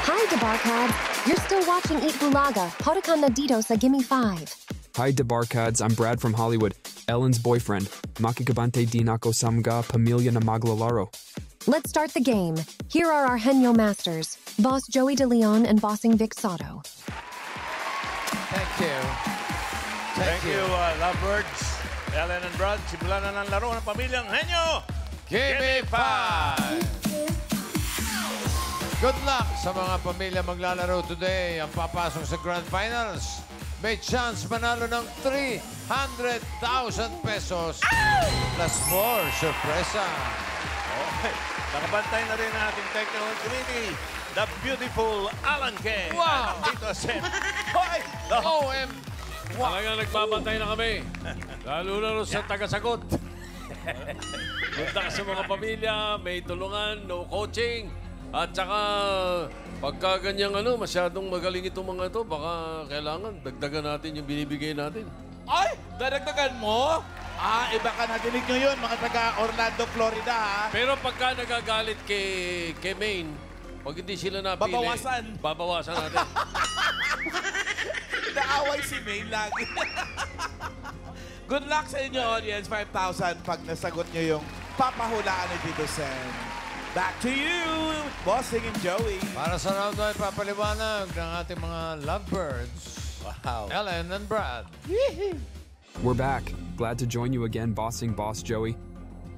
Hi, Debarkads. You're still watching Eat Bulaga. Hodokan na dito sa Gimme 5. Hi, Debarkads. I'm Brad from Hollywood, Ellen's boyfriend. Makikabante di nako samga pamilya na maglalaro. Let's start the game. Here are our Henyo masters, Boss Joey De Leon and Bossing Vic Soto. Thank you. Thank you, lovebirds. Ellen and Brad, simulan na ng laro ng pamilyang Henyo. Give me 5! Good luck sa mga pamilya maglalaro today. Ang papasok sa Grand Finals, may chance manalo ng 300,000 pesos. Plus more, sorpresa. Okay. Nakabantay na rin ang ating technical committee, the beautiful Alan K. Wow! Tito Sen. Hoy! OM! Talagang nagbabantay na kami. Lalo na sa tagasagot. Punta ka sa mga pamilya, may tulungan, no coaching. At saka, pagka ganyang masyadong magaling itong mga ito, baka kailangan dagdagan natin yung binibigay natin. Ay! Dadagdagan mo? Iba ka nadinig nyo yun, mga taga Orlando, Florida, ha? Pero pagka nagagalit kay Maine, pag hindi sila napili, babawasan natin. Naaway si Maine lagi. Good luck sa inyo, audience. 5,000 pag nasagot nyo yung papahulaan ni Tito Sen. Back to you, Bossing and Joey. Para sa round 1, papaliwanag ng ating mga lovebirds. Wow. Ellen and Brad. We're back. Glad to join you again, Bossing Boss Joey.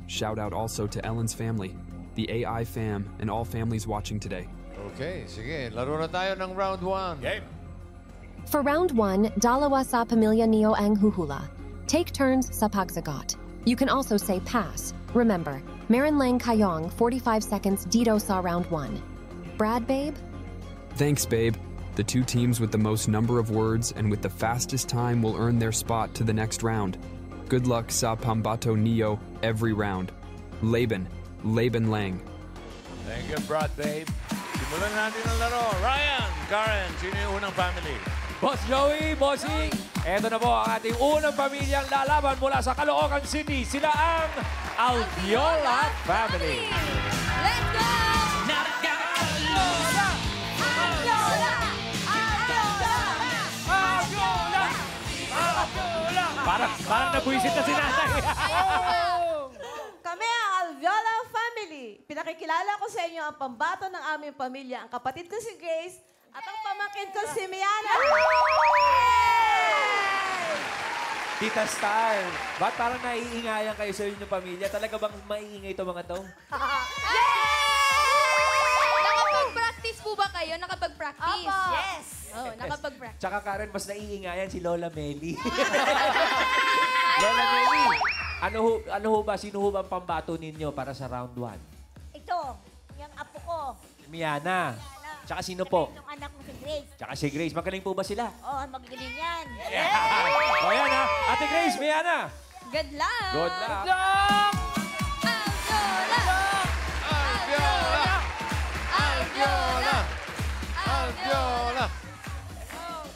Shout out also to Ellen's family, the AI fam, and all families watching today. Okay, sige. Laro na tayo ng round 1. Game. For round 1, dalawa sa pamilya niyo ang huhula. Take turns sa pagsagot. You can also say pass. Remember, meron lang kayong 45 seconds dito sa round 1. Brad, babe? Thanks, babe. The two teams with the most number of words and with the fastest time will earn their spot to the next round. Good luck sa Pambato Neo every round. Laban Lang. Thank you, Brad, babe. Simulan natin ang laro. Ryan, Karen, sino yung unang family? Boss Joey, Bossing, eto na po ang ating unang pamilyang lalaban mula sa Caloocan City. Sila ang Alviola Family. Let's go! Alviola! Alviola! Alviola! Alviola! Parang nabuisit na si nanay. Kami ang Alviola Family. Pinakikilala ko sa inyo ang pambato ng aming pamilya, ang kapatid ko si Grace, at ang pamangkin ko si Miana. Tita Star, ba't parang naiingayan kayo sa inyong pamilya? Talaga bang maiingay ito mga to? Nakapag-practice po ba kayo? Nakapag-practice? Opo. Yes. Oh, nakapag-practice. Tsaka Karen, mas naiingayan si Lola Meli. Lola Meli, ano ho ba, sino ho ba ang pambato ninyo para sa round 1? Ito, yung apo ko. Miana. Tsaka sino po? Yung anak mo si Grace. Tsaka si Grace. Magaling po ba sila? Oh, magaling yan. O yan ha. Ate Grace, Miana. Good luck. Good luck. Alviola! Alviola! Alviola!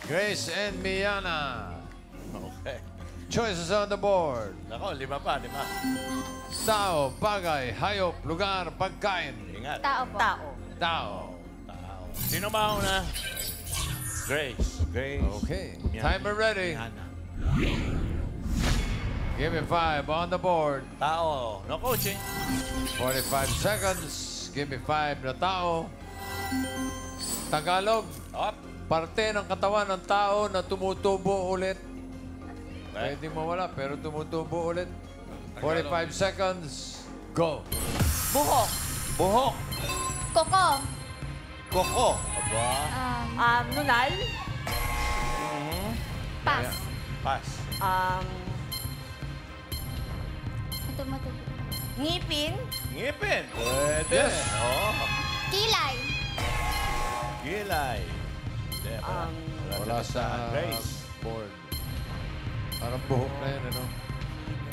Grace and Miana. Okay. Choices on the board. Nako, 5 pa. Tao, bagay, hayop, lugar, pagkain. Ingat. Tao po. Tao. Tao. Sino mauna? Grace. Okay. Miana. Timer ready. Miana. Give me 5 on the board. Tao. No coaching. 45 seconds. Give me 5 na tao. Tagalog. Up. Parte ng katawan ng tao na tumutubo ulit. Okay. Pwede mawala pero tumutubo ulit. 45 seconds. Go. Buhok. Buhok. Koko. Koko. Aba. Nunal. Pass. Pass. Matumatug. Ngipin. Ngipin. Pwede. Yes. Oh. Kilay. Gilay. Hindi, Wala sa Grace. board. Parang buhok na yun, ano?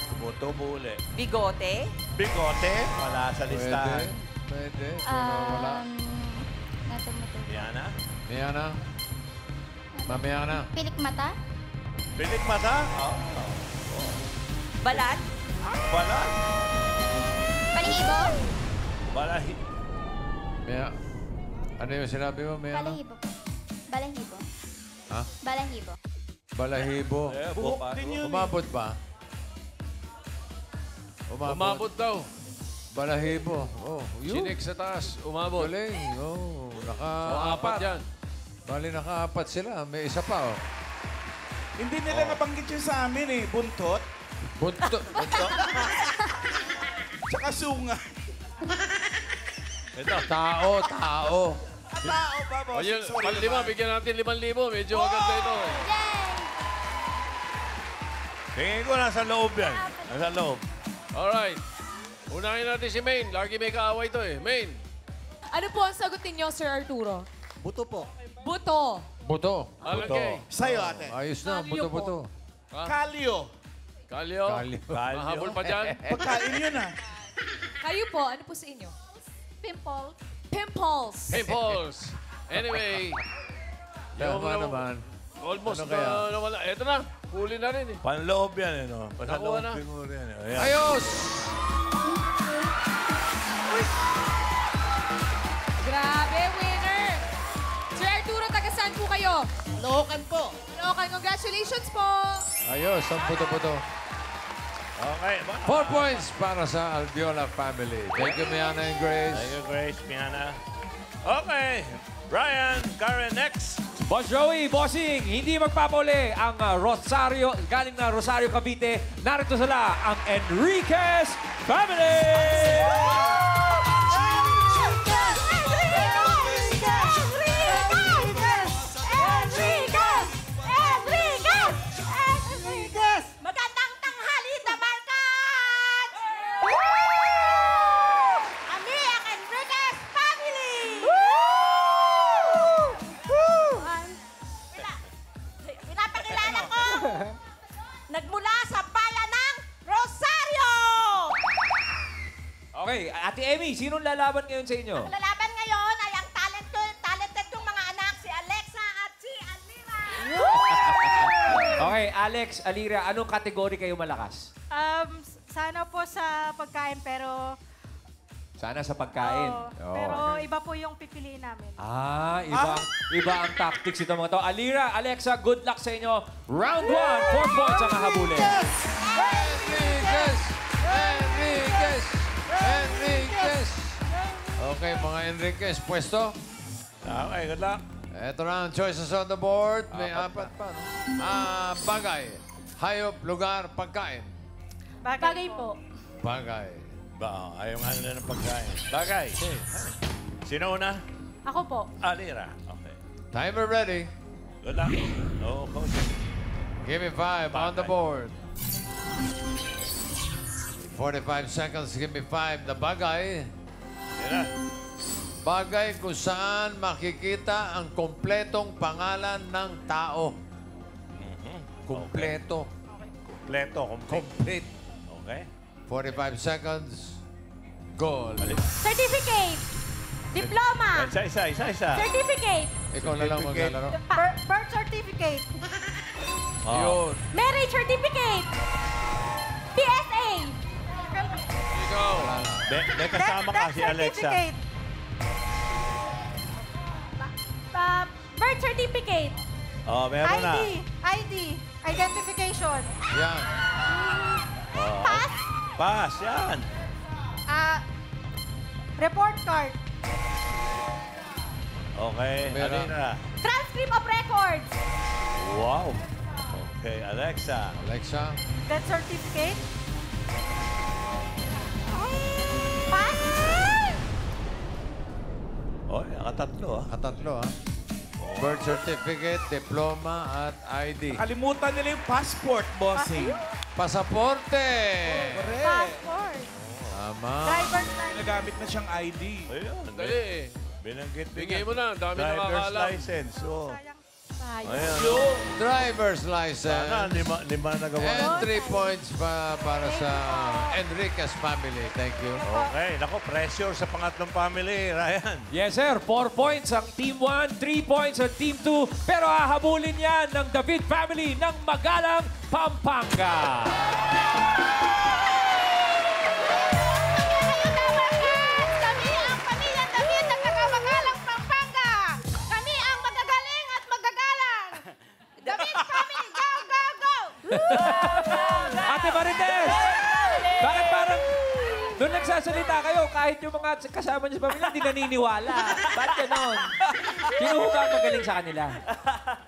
Tumutubo ulit. Bigote. Bigote. Wala sa listahan. Pwede. Wala. Matumatug. Miana. Miana. Mamiana. Pilik mata. Pilik mata. Oh. Balat. Balat. Balihibo. Balahi. Ano yung sinabi mo, may ano? Balahibo po. Balahibo. Ha? Balahibo. Balahibo. Buhok din yun. Umabot ba? Umabot daw. Balahibo. Oh, yun. Chinik sa taas. Umabot. Galing. Oh, So, apat yan. Bali, naka-apat sila. May isa pa, oh. Hindi nila nabanggit yun sa amin eh. Buntot. Buntot. Tsaka sunga. Ito. Tao. Tao ba, O bossing? yun, Sorry panlima, naman. bigyan natin 5,000. Medyo maganda ito. Tingin ko nasa loob yan. Nasa loob. Alright. Unahin natin si Maine. Lagi may kaaway ito eh. Maine. Ano po ang sagot ninyo, Sir Arturo? Buto po. Buto. Buto. Alan Kay. Sa'yo, ate. Ayos na. Kalyo Buto. Kalyo. Kalyo. Kalyo. Mahabol pa dyan. Pagkain yun ah. Kayo po, ano po sa inyo? Pimple. Pimples. Pimples. Anyway. Tama naman. Almost Ano kaya? nawala. Eto na. Huli na rin eh. Panloob yan, eh, no? Nakuha na. Panloob yan. Ayan. Ayos! Grabe, winner! Sir Arturo, taga saan po kayo? Lookan po. Local, congratulations po! Ayos, ang buto-buto. Okay. 4 points para sa Alviola family. Thank you, Miana and Grace. Thank you, Grace, Miana. Okay. Ryan, Karen, next. Boss Joey, bossing, hindi magpapauli ang Rosario, galing na Rosario, Cavite. Narito sila, ang Enriquez Family! Magandang tanghali, Dabarkan! Kami ang Enriquez family! Pinapakilala ko! Nagmula sa bayan ng Rosario! Okay, Ate Emmy, sinong lalaban ngayon sa inyo? Ang lalaban ngayon ay ang talented kong mga anak, si Alexa at si Alira! Okay, Alex, Alira, anong kategory kayo malakas? Sana po sa pagkain, pero... Sana sa pagkain. Oo, Oo. pero iba po yung pipiliin namin. Iba ang tactics ito mga to. Alira, Alexa, good luck sa inyo. Round 1, 4 points ang hahabulin. Enriquez! Enriquez! Enriquez! Okay, mga Enriquez, pwesto. Okay, good luck. Ito na ang choices on the board. May apat pa. No? Bagay. Hayop, lugar, pagkain. Bagay po. Bagay. Ayaw nga nila ng pagkain. Bagay. Sino una? Ako po. Alira. Okay. Timer ready. Good luck. No coaching. Give me 5 on the board. 45 seconds, give me 5. The bagay. Yan na. Bagay kung saan makikita ang kompletong pangalan ng tao. Kompleto. Kompleto. Complete. Okay. 45 seconds. Goal. Certificate. Diploma. Isa. Certificate. Ikaw na lang maglalaro. Birth certificate. Yun. Marriage certificate. PSA. Ikaw. May kasama ka si Alexa. Certificate. Birth certificate. Oh, meron na. ID. Identification. Yan. Pass. Pass, yan. Report card. Okay, Meron. Alira. Transcript of records. Wow. Okay, Alexa. Alexa. Death certificate. Pass. Oh, nakatatlo ah. Katatlo, ha? Birth certificate, diploma, at ID. Kalimutan nila yung passport, bossing. Pasaporte! Passport. Tama. Driver's license. Nagamit na siyang ID. Ayun. Dali eh. Binanggit Bigay mo na. Ang dami Driver's nakakaalam. license. Oh. Sayang. Ayan. Driver's license. Sana, lima na nagawa. And 3 points para sa Enriquez family. Thank you. Okay, nako, pressure sa pangatlong family, Ryan. Yes, sir. 4 points ang Team 1, 3 points ang Team 2. Pero hahabulin yan ng David family ng Magalang, Pampanga. Kami ang pamilyang David ng Magalang, Pampanga! Ate Marites! Bakit parang doon nagsasalita kayo kahit yung mga kasama niyo sa pamilya hindi naniniwala? Ba't ganon? Sino ho ba ang magaling sa kanila?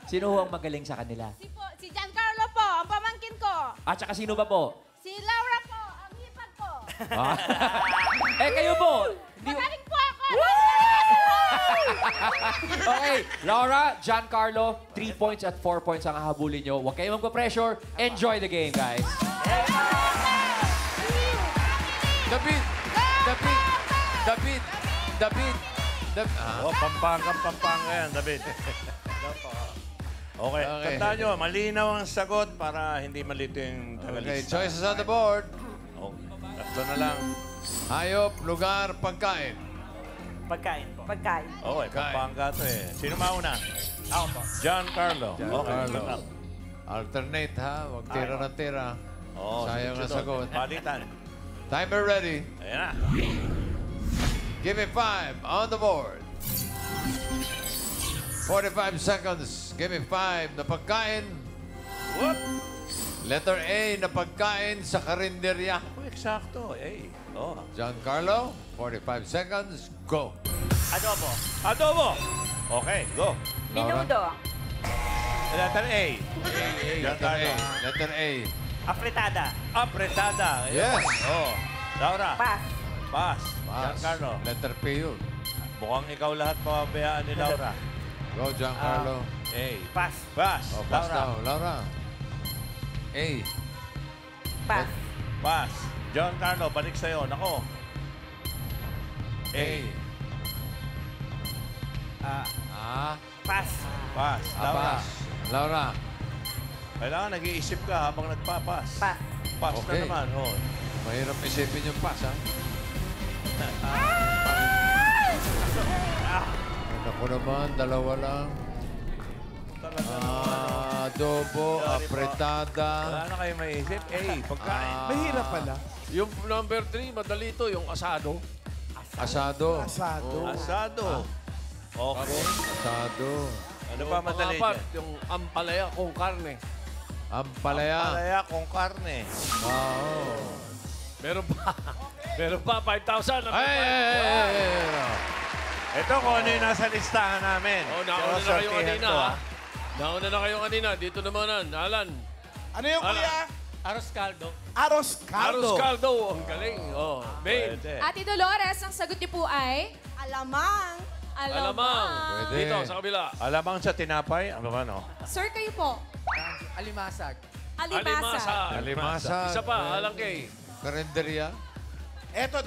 Sino ho ang magaling sa kanila? Si Giancarlo po, ang pamangkin ko. At saka sino ba po? Si Laura po, ang hipag ko. Eh kayo po! Hindi... Magaling po ako. Okay, Laura, Giancarlo, 3 points at 4 points ang hahabulin nyo. Huwag kayong magpa-pressure. Enjoy the game, guys. David! Oh, Pampanga yan, David. Okay, tandaan nyo, malinaw ang sagot para hindi malito yung Okay, tagalista. choices on the board. Oh, tatlo na lang. Hayop, lugar, pagkain. Pagkain po. Pagkain. Okay, Pampanga to eh. Sino mauna? Ako po. Giancarlo. Okay, Carlo. Alternate ha, huwag tira na tira. Oh, Sayang ang sagot. Palitan. Timer ready. Ayan na. Give me 5 on the board. 45 seconds. Give me 5 na pagkain. Whoop! Letter A na pagkain sa karinderya. Oh, eksakto. Eh. Oh. Giancarlo, 45 seconds. Go. Adobo. Adobo. Okay, go. Laura. Minudo. Letter A. Letter A. Letter A. Afritada. Apretada. Yes. Oh. Laura. Pass. Pass. Pass. Giancarlo. Letter P yun. Mukhang ikaw lahat pababayaan ni Laura. Go, Giancarlo. A. Pass. Pass. Oh, pass Laura. daw. Laura. A. Pass. Pass. Giancarlo, balik sa'yo. Nako. A. Ah. Pass. Pass. Laura. Pass. Laura. Kailangan nag-iisip ka habang nagpapas. Pass. Pass Okay. na naman. Oh. Mahirap isipin yung pass, ha? Ako naman, dalawa lang. Adobo, apretada. Wala na kayo maisip. A. Pagkain. Mahirap pala. Yung number 3, madali ito, yung asado. Asado. Asado. Asado. Okay. Asado. Ano pa madali Pangapat, dyan? yung ampalaya kung karne. Ampalaya. Palaya kung karne. Oo. Meron pa. Meron pa, 5,000. Ito kung ano yung nasa listahan namin. Oh, nauna na kayo kanina, ha? Nauna na kayo kanina. Dito naman, Alan. Ano yung Alan. kuya? Aros caldo. Aros caldo. Aros caldo. Ang galing. Oh, Maine. Pwede. Ate Dolores, ang sagot niyo po ay... Alamang. Alamang. Pwede. Dito, sa kabila. Alamang sa tinapay. Ano ba, no? Sir, kayo po. Alimasag. Alimasa. Alimasa. Isa pa, Alang Kay. Karinderya. Eto.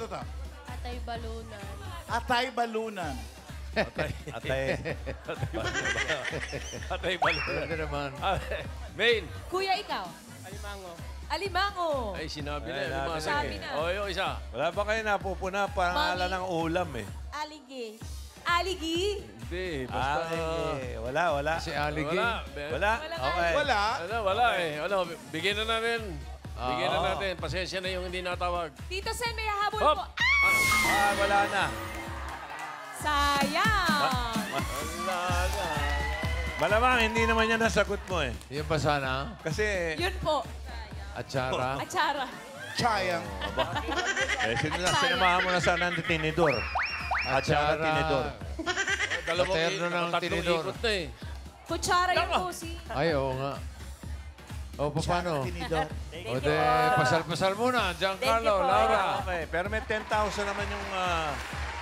Atay balunan. Atay balunan. Atay. Atay balik. Pwede naman. Maine. Kuya, ikaw. Alimango. Alimango. Ay, sinabi Ay, na. Lima, sabi sige. na. O, yung isa. Wala ba kayo napupuna pangalan ng ulam eh? Aligi. Aligi. Hindi, basta... Wala. Si Aligi. Wala. Wala? Okay. Wala. Wala eh. Bigyan na natin. Bigyan na natin. Pasensya na yung hindi natawag. Tito Sen, may hahabol Hop. po. Wala na. Sayang. Wala na. Malamang hindi naman yan nasagot mo eh. Yung ba sana? Kasi, Yun po. Atsara. Atsara. Chayang. sinamahan mo na sana ng tinidor. Atsara tinidor. Dalawang Paterno ng tatlong tinidor. ikot na eh. Kutsara yung pusi. Ay, oo nga. O, paano? Tinidor. O, de, pasal-pasal muna. Giancarlo, Laura. Okay, pero may 10,000 naman yung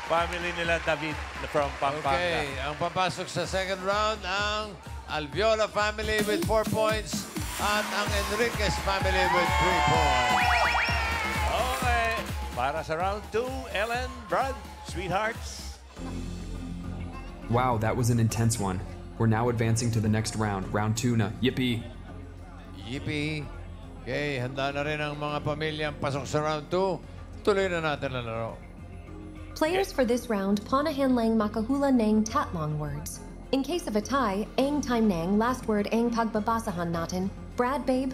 family nila David from Pampanga. Okay, ang papasok sa second round, ang Alviola family with 4 points at ang Enriquez family with 3 points. Okay. Para sa round 2, Ellen, Brad, sweethearts. Wow, that was an intense one. We're now advancing to the next round, round 2 na. Yippee! Yippee! Okay, handa na rin ang mga pamilyang pasok sa round 2. Tuloy na natin ang laro. Players for this round, Panahan Lang Makahula Nang Tatlong words. In case of a tie, Ang Time Nang, last word Ang Pagbabasahan Natin. Brad, babe?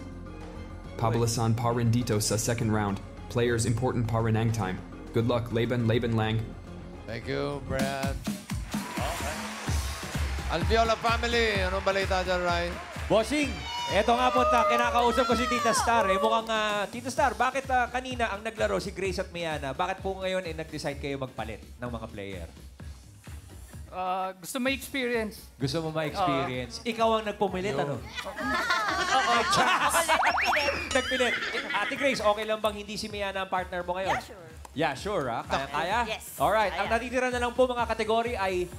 Pabalasan Parindito sa second round. Players important Parinang time. Good luck, Laban Lang. Thank you, Brad. Alviola family, anong balita dyan, Ray? Bossing, Eto nga po, kinakausap ko si Tita Star. Mukhang, Tita Star, bakit kanina ang naglaro si Grace at Miana, bakit po ngayon nag-decide kayo magpalit ng mga player? Gusto may experience. Gusto mo ma-experience? Ikaw ang nagpumilit, ano? Oo. Nagpilit. Ate Grace, okay lang bang hindi si Miana ang partner mo ngayon? Yeah, sure. Yeah, sure, ha? Kaya? Yes. Alright, ang Kaya. natitira na lang po mga kategory ay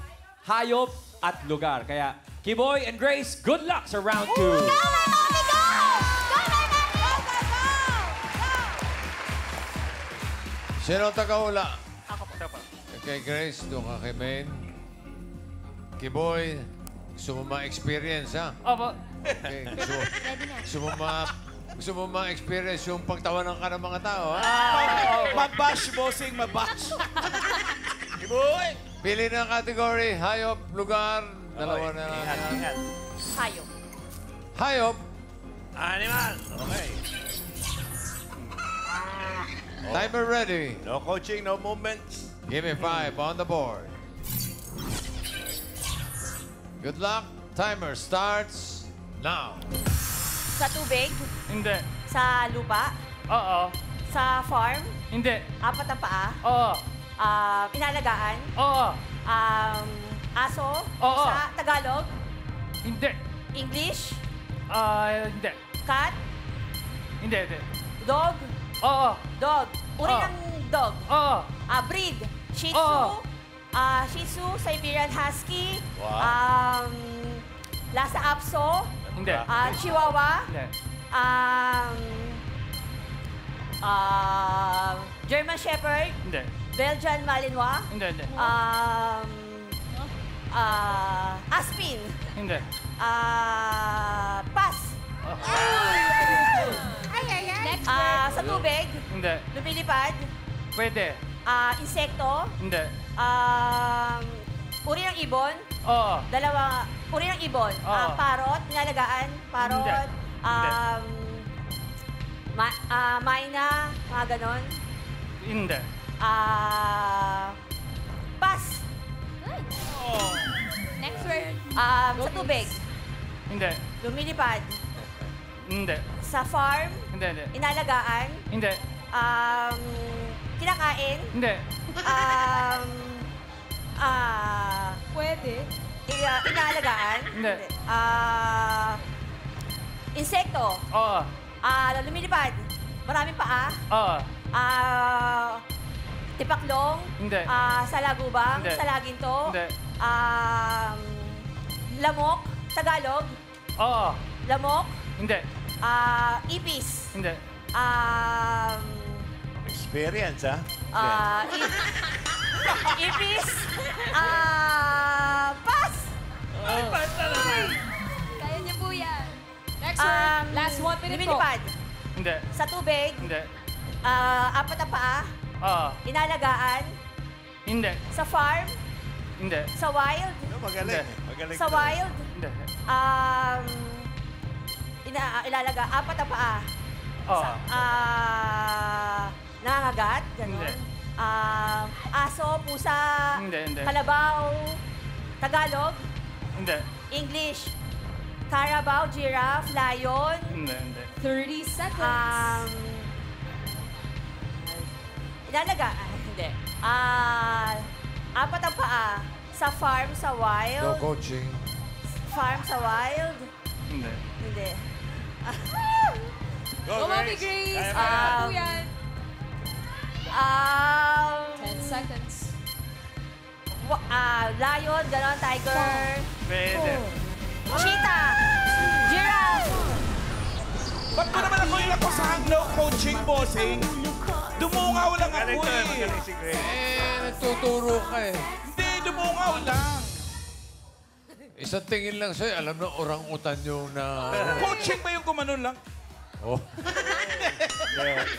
hayop at lugar. Kaya, Kiboy and Grace, good luck sa round 2. Sino tagaula? Ako po. Kay Grace, doon ka kay Maine. Kiboy, gusto mo ma-experience, ha? Opo. Okay, gusto mo ma-experience yung pagtawanan ka ng mga tao, ha? Mabash, bossing, mabash. Kiboy! Pili ng category, hayop, lugar. Dalawa na lang. Ingat. Hayop. Hayop, Animal. Okay. timer ready. No coaching, no movements. Give me 5 on the board. Good luck. Timer starts now. Sa tubig, Hindi. sa lupa, Oo. sa farm, Hindi. apat na paa, Oo. inalagaan, Oo. aso, Oo. sa Tagalog, Hindi. English, Hindi. cat, Hindi. dog, Oo. dog. Uri Oo. ng dog. Oo. Breed, Shih Tzu, Oo. Shih Tzu, Siberian Husky, Wow. Lhasa Apso, Hindi. Chihuahua, Hindi. German Shepherd, Hindi. Belgian Malinois, Hindi. Aspin, Hindi. Pass. Next Sa tubig, Hindi. lumilipad, Pwede. insekto, Hindi. uri ng ibon, Oo. uri ng ibon, Oo. parot, nilalagaan, parot, mayna, mga ganon. Hindi. Pass. Next word. Sa tubig, Hindi. lumilipad, Hindi. sa farm, Hindi. inalagaan, Hindi. kinakain, Hindi. pwede, inaalagaan, Hindi. insekto, Oo. lumilipad, maraming paa, Oo. tipaklong, Hindi. salagubang, Hindi. salaginto, Hindi. lamok, Tagalog, Oo. lamok, Hindi. ipis, Hindi. Experience, ha? ipis, pass. Kaya niyo po yan. Next word. Last 1 minute po. Lumilipad, Hindi. sa tubig, Hindi. apat na paa, Oo. inalagaan, Hindi. sa farm, Hindi. sa wild, Magaling. Magaling. sa wild, Hindi. ilalaga, apat na paa, Oo. nangangagat, Hindi. gano'n. Aso, pusa, Hindi. kalabaw, Tagalog, Hindi. English, carabao, giraffe, lion, Hindi. Hindi. 30 seconds. ilalaga, hindi. Apat ang paa, sa farm, sa No wild, coaching. farm, sa wild, Hindi. hindi. Go, Mami Grace. Kaya, Kaya po yan. 10 seconds. Lion, gano'n, tiger, Pwede. cheetah, giraffe, Ba't ko naman ako yung sa no coaching, bossing? Dumungaw lang ako Magaling to, eh. magaling si Grace. Nagtuturo ka eh. Hindi, dumungaw lang. Isang tingin lang sa'yo, alam na orang-utan yung na... Coaching ba yung gumanon lang? Oh.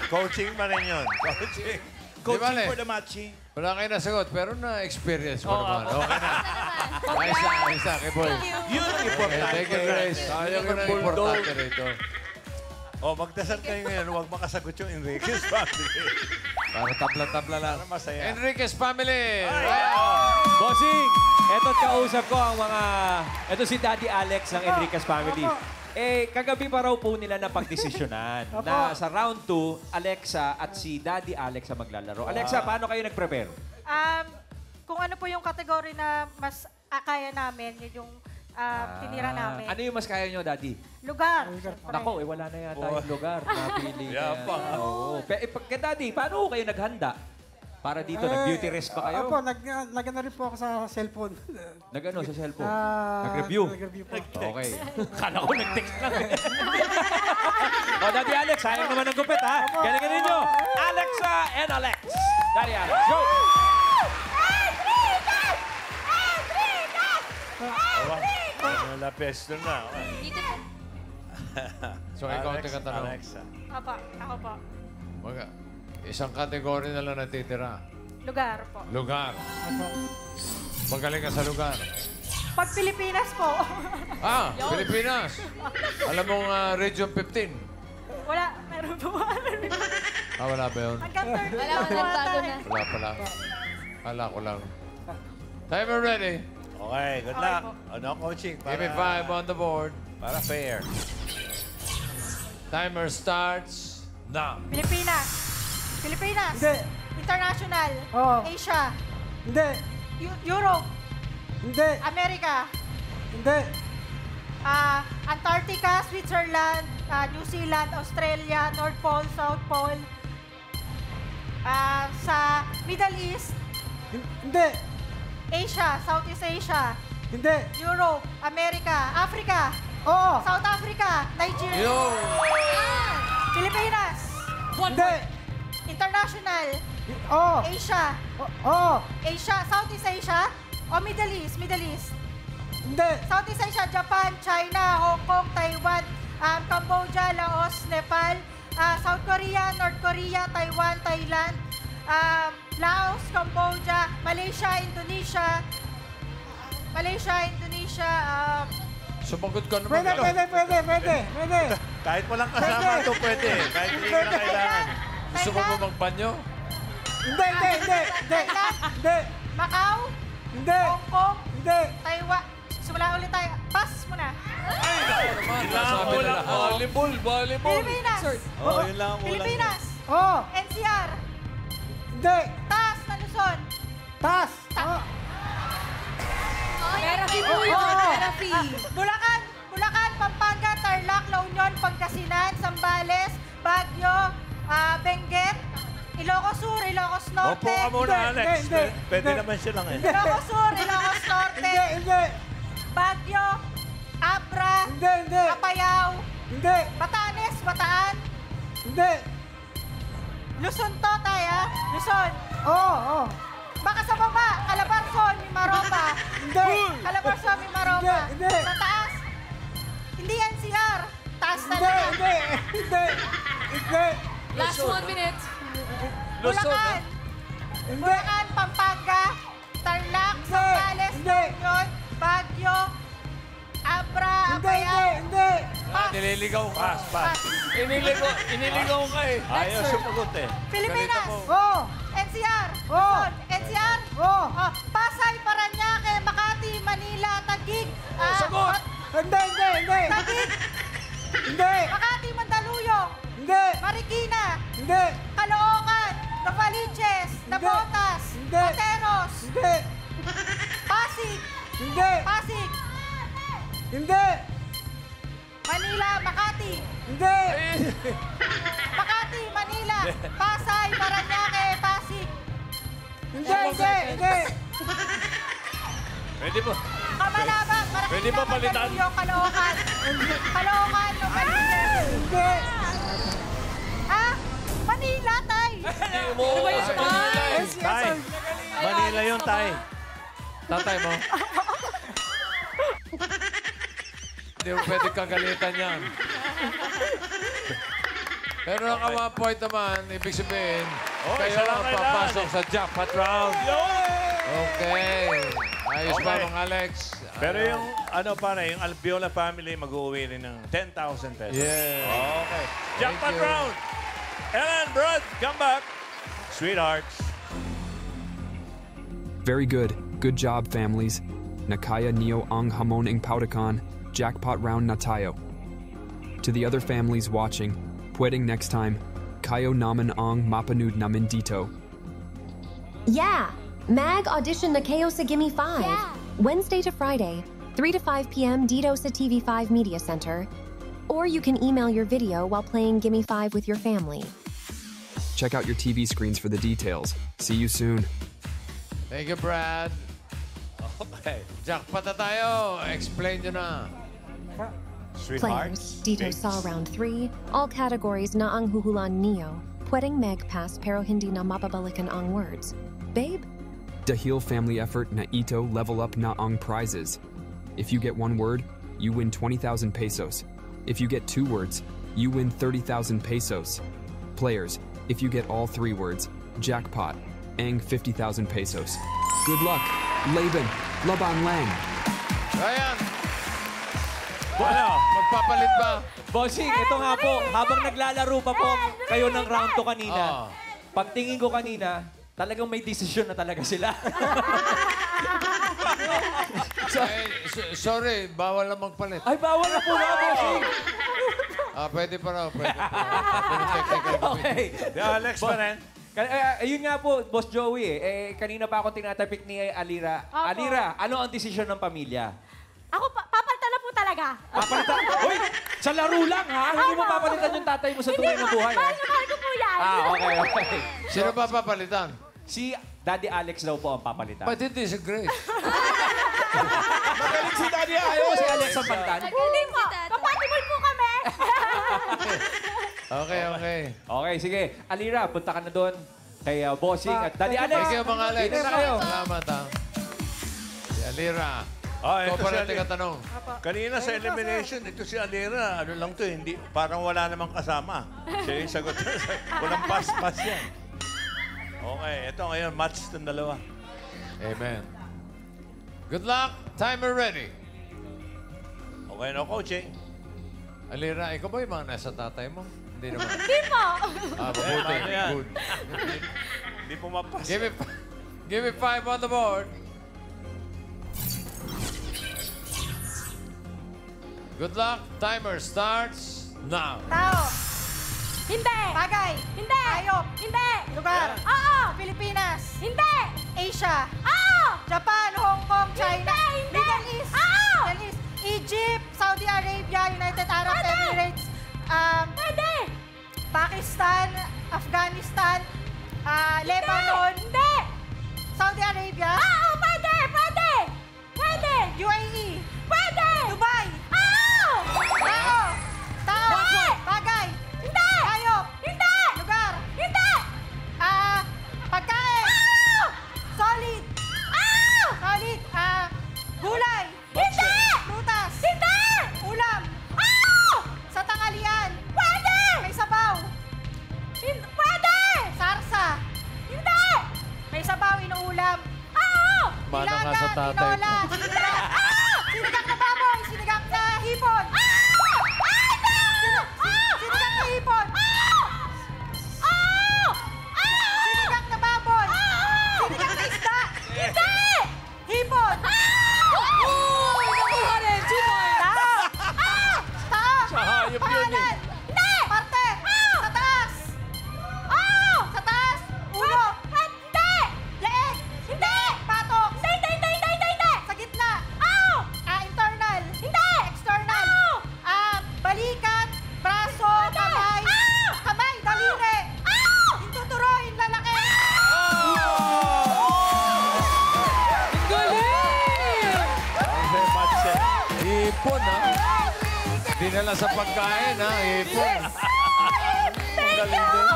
Coaching pa rin yun. Coaching. Coaching bale? for the matching. Wala kayo nasagot, pero na-experience mo Oo. naman. Okay na. Ayos na, kay boy. Yun ang importante. Thank you, Grace. Sayang Yun ang yung bulldog. importante rito. O, magdasal kayo ngayon. Huwag makasagot yung Enriquez family. Para tabla-tabla lang. Para masaya. Enriquez family! Bossing, eto't kausap ko ang mga... Ito si Daddy Alex ng Enriquez family. Kagabi pa raw po nila na pagdesisyonan na sa round 2, Alexa at si Daddy Alex ang maglalaro. Alexa, paano kayo nag-prepare? Kung ano po yung category na mas kaya namin, yun yung tinira namin. Ano yung mas kaya nyo, Daddy? Lugar. Nako, wala na yata yung lugar. Napili niya. Oo. Daddy, paano kayo naghanda? Para dito, nag-beauty rest ba kayo? Opo, nag-ano rin po ako sa cellphone. Nag-ano sa cellphone? Nag-review? Nag-review po. Okay. Kala ko nag-text lang. Daddy Alex, sayang naman ang gupit, ha? Galingan ninyo. Alexa and Alex. Daddy Alex, go! La pesto na. Dito po. So, ikaw ang tikatanong. Alexa. Opo, ako po. Isang kategory na lang natitira. Lugar po. Lugar. Magaling ka sa lugar. Pag Pilipinas po. Pilipinas. Alam mong Region 15. Wala, meron po. Wala ba yun? Hanggang 30 Wala, nagbago na. Wala pala. Kala ko lang. Timer ready. Okay, good luck. Ano coaching? Give me 5 on the board. Para fair. Timer starts now. Pilipinas. Hindi. International. Asia. Hindi. Europe. Hindi. America. Hindi. Antarctica, Switzerland, New Zealand, Australia, North Pole, South Pole. Sa Middle East. Hindi. Asia, Southeast Asia. Hindi. Europe, America, Africa. Oo. South Africa, Nigeria. Pilipinas. Hindi. International. Asia. Asia, Southeast Asia. O Middle East, Middle East. Hindi. Southeast Asia, Japan, China, Hong Kong, Taiwan, Cambodia, Laos, Nepal, South Korea, North Korea, Taiwan, Thailand, Laos, Cambodia, Malaysia, Indonesia. Sumagot ka naman. Pwede. Kahit walang kasama ito, pwede. Kahit hindi ka na kailangan. Gusto mo ba magbanyo? Hindi. Macau, Hindi. Hong Kong, Hindi. Taiwan. Simula ulit tayo. Pass muna. Volleyball. Pilipinas. Yun lang ang ulan. Pilipinas. NCR. Hindi. Taas na Luzon. Taas. Therapy po yun. Therapy. Bulacan, Pampanga, Tarlac, La Union, Pangasinan, Zambales, Baguio, Benguet, Ilocos Sur, Ilocos Norte. Opo ka muna, Alex. Pwede naman siya lang eh. Ilocos Sur, Ilocos Norte. Hindi. Baguio, Abra, Hindi. Apayao, Hindi. Batanes, Bataan, Hindi. Luzon to tayo, Luzon. Oo. Baka sa baba, Calabarzon, Mimaropa. Hindi. Calabarzon, Mimaropa. Hindi. Sa taas, hindi NCR. Taas na Hindi. lang. Hindi. Last 1 minute. Bulacan. Hindi. Bulacan, Pampanga, Tarlac, Zambales, La Union, Baguio, Abra, Apayao. Hindi. Nililigaw ka. Pass. Iniligaw ka eh. Ayaw sumagot eh. Pilipinas. NCR. Oh. NCR. Oh. Pasay, Paranaque, Makati, Manila, Taguig. Sagot. Hindi. Taguig, Hindi. Makati, Mandaluyong, Hindi. Marikina, Hindi. Caloocan, Novaliches, Navotas, Hindi. Pateros, Hindi. Pasig, Hindi. Pasig, Hindi. Manila, Makati, Hindi. Makati, Manila, Pasay, Paranaque, Pasig, Hindi. Pwede po. Kamalabang, Marikina, Pwede ba palitan? Mandaluyong, Caloocan, Novaliches. Hindi. Manila, Tay. Ano ba yung Tay. Manila yun, Tay. Tatay mo. Hindi mo pwede kagalitan yan. Pero ang 1 point naman, ibig sabihin, kayo isa lang ang kailangan papasok sa jackpot round. Okay. Ayos ba, Okay. mga Alex? Pero yung, yung Albiola family, mag-uwi rin ng 10,000 pesos. Yeah. Okay. Thank Jackpot you. round. Ellen, Brad, come back. Sweethearts. Very good. Good job, families. Nakaya Neo Ang Hamon Ing Paudakan. Jackpot round na tayo. To the other families watching, pwedeng next time, kayo naman ang mapanood namin dito. Yeah! Mag audition na kayo sa Gimme 5. Yeah. Wednesday to Friday, 3 to 5 p.m. dito sa TV5 Media Center. Or you can email your video while playing Gimme 5 with your family. Check out your TV screens for the details. See you soon. Thank you, Brad. Okay. Jackpot na tayo. Explain nyo na. Players, dito sa round 3, all categories na ang huhulaan niyo. Pwedeng mag-pass pero hindi na mapabalikan ang words. Babe? Dahil family effort na ito level up na ang prizes. If you get one word, you win 20,000 pesos. If you get 2 words, you win 30,000 pesos. Players, if you get all 3 words, jackpot, ang 50,000 pesos. Good luck, Laban, Laban Lang. Ryan! Ano? Magpapalit ba? Bossing, ito nga po, habang naglalaro pa po kayo ng round 2 kanina, pagtingin ko kanina, talagang may desisyon na talaga sila. Sorry, bawal na magpalit. Ay, bawal na po na, bossing. Pwede pa raw, pwede. Okay. Alex pa rin. Ayun nga po, Boss Joey kanina pa ako tinatapik ni Alira. Opo. Alira, ano ang desisyon ng pamilya? Ako, papalitan na po talaga. Papalitan? Uy, sa laro lang ha? Hindi mo papalitan yung tatay mo sa tunay na buhay. Mahal na mahal ko po yan. Okay. Sino pa papalitan? Si Daddy Alex daw po ang papalitan. Ba't hindi si Grace? Magaling si Daddy Ayaw mo Alex. si Alex ang palitan? Hindi po. Compatible po kami. Okay. Okay, sige. Alira, punta ka na doon kay Bossing at Daddy Alex. Thank you, mga Alex. Dito na kayo. Salamat, ha. Si Alira. Ito Ito pa si rin tanong. Kanina sa elimination, ito si Alira. Ano lang to, hindi, parang wala namang kasama. Siya yung sagot. Walang pass yan. Okay, ito ngayon, match ng dalawa. Amen. Good luck. Timer ready. Okay na, coaching. Alira, ikaw ba yung mga nasa tatay mo? Hindi naman. Hindi po. Mabuti. Ano yan? Good. Hindi pumapas. Give me 5 on the board. Good luck. Timer starts now. Tao. Hindi. Bagay. Hindi. Hayop. Hindi. Lugar. Oo. Pilipinas. Hindi. Asia. Oo. Japan, Hong Kong, China. Hindi. Middle East. Oo. Middle East. Egypt, Saudi Arabia, United Arab Emirates. Pwede. Pakistan, Afghanistan, Lebanon. Hindi. Saudi Arabia. Oo, pwede. Pwede. Pwede. UAE. Pwede. Dubai. Oo. Oo. Tao. Bagay. Hindi. Hayop. Hindi. Lugar. Hindi. Pagkain. Solid. Solid. Gulay. Hindi. Prutas. Hindi. Ulam. Sa tanghalian. Pwede. May sabaw. Pwede. Sarsa. Hindi. May sabaw, inuulam. Mana nga sa Nilagang, tatay tinola, ko. sinigang. Sinigang na baboy, sinigang na hipon. Sinigang na hipon. Sinigang na baboy. Sinigang na isda. Hindi! Hipon. Nakuha rin, Chimoy. Tao. Tao. Sa hayop yun eh. Pangalan. Hindi. Parte. Sa taas. Sa taas. Ulo. Hindi. Leeg. Hindi. Patok. Hindi. Sa gitna. Internal. Hindi. External. Balikat. Braso. Kamay. Kamay. Daliri. Hintuturoy. Lalaki. Okay, match yan. Ipon, ha? Dinala sa pagkain, ha? Ipon. Ang galing din.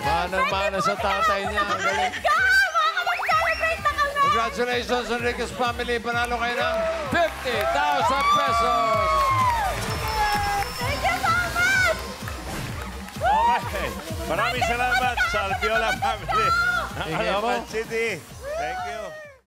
Manang-mana sa tatay niya. Ang galing. Mag-celebrate na kami. Congratulations, Enriquez family. Panalo kayo ng 50,000 pesos. Thank you so much. Okay. Maraming salamat sa Alviola family ng Sige po. Alaman City. Thank you.